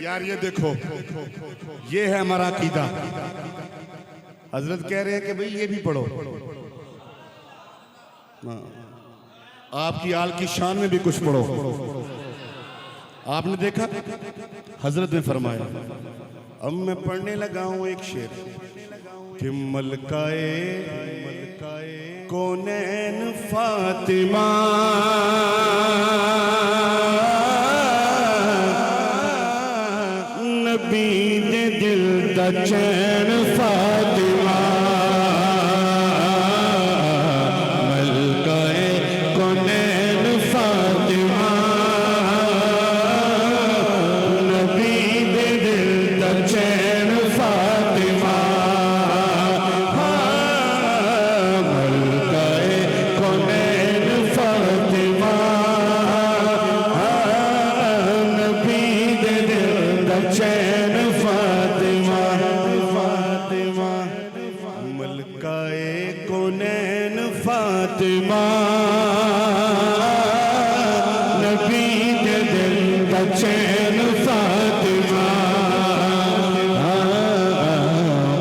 یار یہ دیکھو یہ ہے ہمارا عقیدہ. حضرت کہہ رہے ہیں کہ بھئی یہ بھی پڑھو. آپ کی آل کی شان میں بھی کچھ پڑھو. آپ نے دیکھا حضرت نے فرمایا. اب میں پڑھنے لگا ہوں ایک شعر کہ ملکائے کونین فاطمہ نبی دے دل دا چین فاطمہ ملکائے کونین فاطمہ نبی دے دل دا چین فاطمہ فاطمہ نبی دے دل دا چین فاطمہ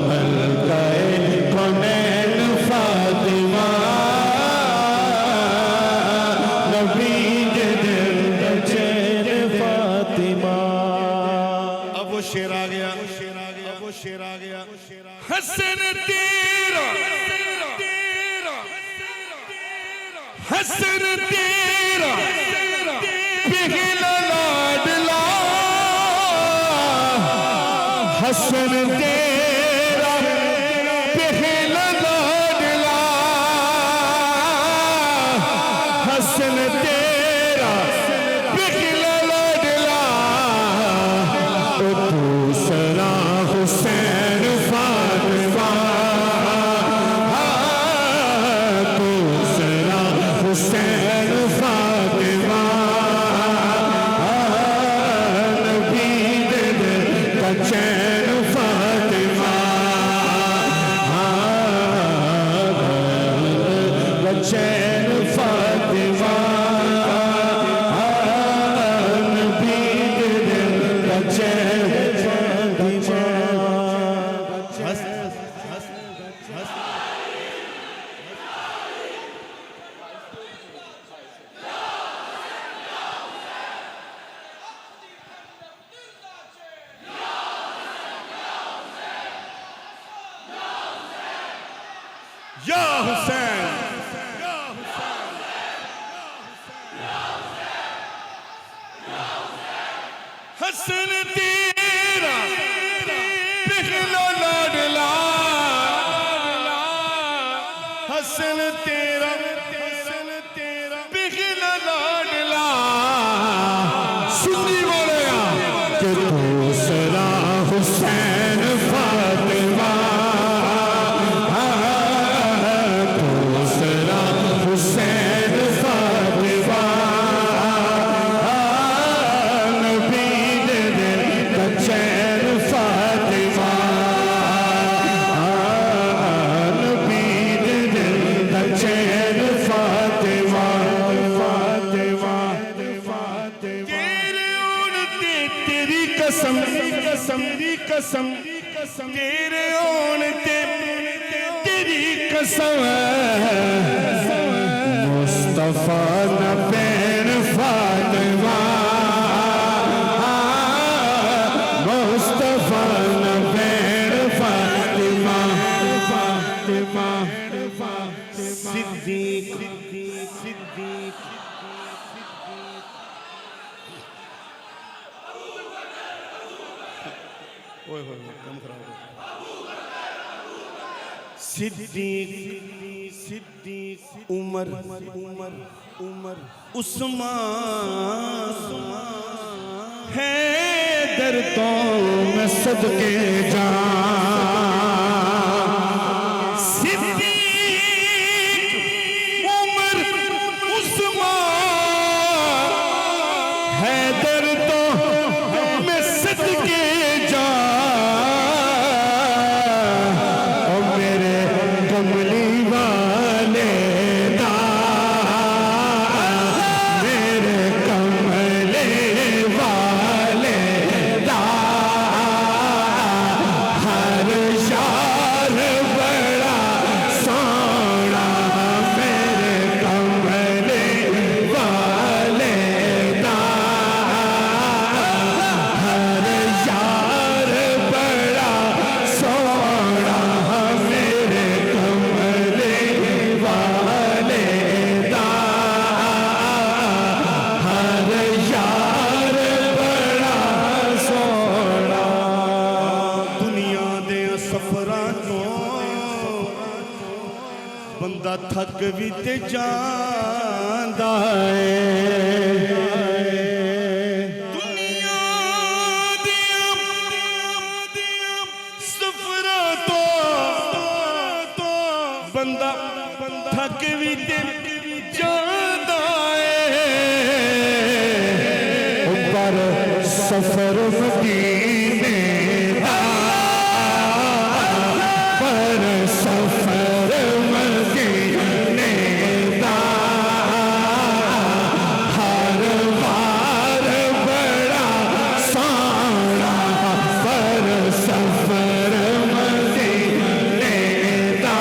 ملکائے کونین فاطمہ نبی دے دل دا چین فاطمہ. اب وہ شعر آ گیا. حسن تیرا حسن تیرا پہلا لاڈلا حسن تیرا پہلا لاڈلا حسن تیرا پہلا لاڈلا دوسرا حسین فاطمہ حسین فاطمہ نبی دے دل دا چین فاطمہ دا چین فاطمہ نبی دے دل دا چین فاطمہ. یا حسین حسن تیرا پہلا لاڈلا حسن تیرا پہلا لاڈلا سنی بولیا کہ دوسرا حسین فاطمہ حسین فاطمہ نبی دے دل دا چین فاطمہ نبی دے دل دا چین فاطمہ تیرے اونتے تیری قسم تیرے اونتے تیری قسم مصطفیٰ نبین فاطمہ مصطفیٰ نبین فاطمہ صدیق صدیق عمر عثمان حیدر تو میں صدقے جان صدیق عمر عثمان حیدر تو میں صدقے جان اور میرے کملی والے میرے کملے والے دا بندہ تھک بھی تے جاندا ہے دنیا دیاں سفراں تو بندہ تھک بھی تے جاندا ہے پر سفر مدینے دا پر سفر مدینے دا ہر بار بڑا سونا پر سفر مدینے دا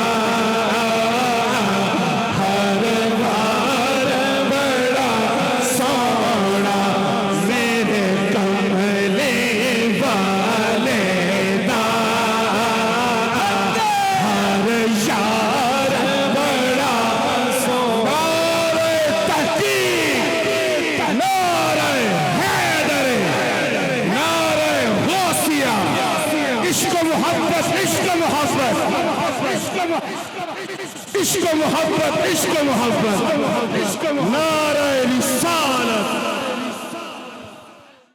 ہر بار بڑا سونا میرے کملے والے دا ہر یار بڑا سونا تحقیق نعرہ حیدر نعرہ غوثیہ عشق و محبت عشق و محبت عشق و محبت عشق و محبت نعرہ رسالت